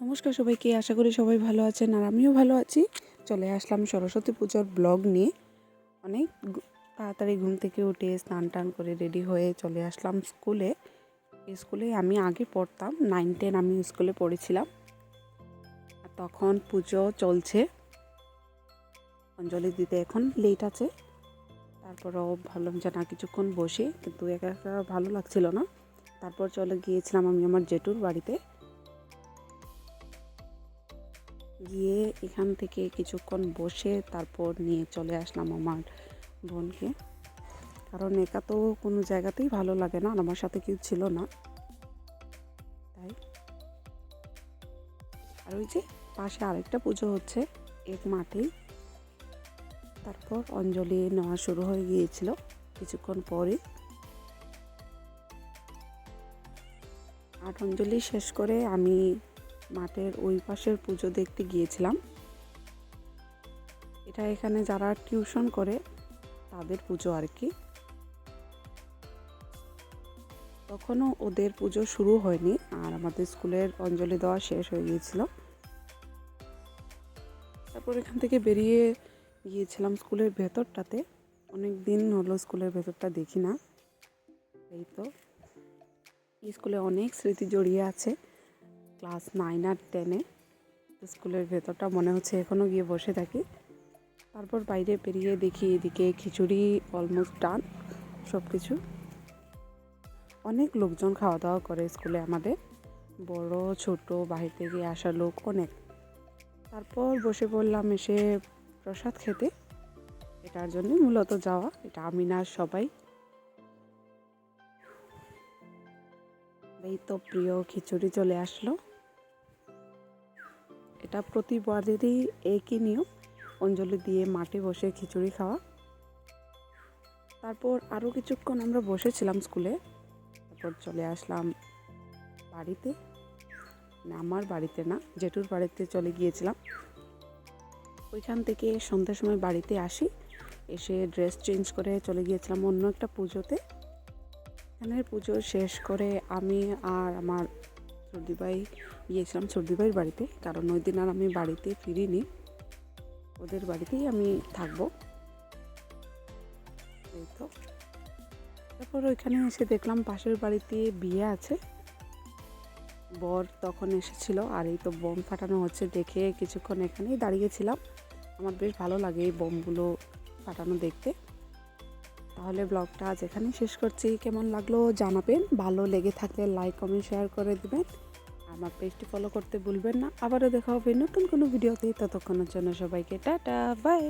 নমস্কার সবাইকে, আশা করি সবাই ভালো আছেন আর আমিও ভালো আছি। চলে আসলাম সরস্বতী পুজোর ব্লগ নিয়ে। অনেক তাড়াতাড়ি ঘুম থেকে উঠে স্নান টান করে রেডি হয়ে চলে আসলাম স্কুলে। স্কুলে আমি আগে পড়তাম, 9-10 আমি স্কুলে পড়েছিলাম। আর তখন পুজো চলছে, অঞ্জলি দিতে এখন লেট আছে। তারপরেও ভাবলাম যে না কিছুক্ষণ বসে, কিন্তু একা একা ভালো লাগছিল না। তারপর চলে গিয়েছিলাম আমি আমার জেঠুর বাড়িতে। গিয়ে এখান থেকে কিছুক্ষণ বসে তারপর নিয়ে চলে আসলাম আমার বোনকে, কারণ একা তো কোনো জায়গাতেই ভালো লাগে না, আর আমার সাথে কেউ ছিল না তাই। আর ওই যে পাশে আরেকটা পুজো হচ্ছে এক মাঠেই। তারপর অঞ্জলি নেওয়া শুরু হয়ে গিয়েছিল কিছুক্ষণ পরে। আট অঞ্জলি শেষ করে আমি মাঠের ওই পাশের পুজো দেখতে গিয়েছিলাম। এটা এখানে যারা টিউশন করে তাদের পুজো আর কি। তখনও ওদের পুজো শুরু হয়নি, আর আমাদের স্কুলের অঞ্জলি দেওয়া শেষ হয়ে গিয়েছিল। তারপর এখান থেকে বেরিয়ে গিয়েছিলাম স্কুলের ভেতরটাতে। অনেক দিন হলো স্কুলের ভেতরটা দেখি না। এই তো স্কুলে অনেক স্মৃতি জড়িয়ে আছে। ক্লাস 9 আর 10-এ স্কুলের ভেতরটা মনে হচ্ছে এখনও গিয়ে বসে থাকি। তারপর বাইরে বেরিয়ে দেখি এদিকে খিচুড়ি অলমোস্ট ডান সব কিছু। অনেক লোকজন খাওয়া দাওয়া করে স্কুলে আমাদের, বড় ছোট বাহির থেকে আসা লোক অনেক। তারপর বসে পড়লাম এসে প্রসাদ খেতে। এটার জন্যই মূলত যাওয়া, এটা আমি না সবাই। এই তো প্রিয় খিচুড়ি চলে আসলো। এটা প্রতিবারেরই একই নিয়ম, অঞ্জলি দিয়ে মাঠে বসে খিচুড়ি খাওয়া। তারপর আরও কিছুক্ষণ আমরা বসেছিলাম স্কুলে। তারপর চলে আসলাম বাড়িতে, আমার বাড়িতে না, জেঠুর বাড়িতে চলে গিয়েছিলাম। ওইখান থেকে সন্ধ্যার সময় বাড়িতে আসি, এসে ড্রেস চেঞ্জ করে চলে গিয়েছিলাম অন্য একটা পুজোতে। এখানের পুজো শেষ করে আমি আর আমার সর্দিভাই গিয়েছিলাম সর্দিভাইয়ের বাড়িতে, কারণ ওই দিন আর আমি বাড়িতে ফিরিনি, ওদের বাড়িতেই আমি থাকবো। এই তো তারপর ওইখানে এসে দেখলাম পাশের বাড়িতে বিয়ে আছে, বর তখন এসেছিল। আর এই তো বোম ফাটানো হচ্ছে দেখে কিছুক্ষণ এখানেই দাঁড়িয়েছিলাম। আমার বেশ ভালো লাগে এই বোমগুলো ফাটানো দেখতে। তাহলে ব্লগটা আজ এখানেই শেষ করছি। কেমন লাগলো জানাবেন, ভালো লেগে থাকলে লাইক কমেন্ট শেয়ার করে দেবেন। আমার পেজটি ফলো করতে ভুলবেন না। আবারও দেখা হবে নতুন কোনো ভিডিওতে, ততক্ষণের জন্য সবাইকে টাটা বাই।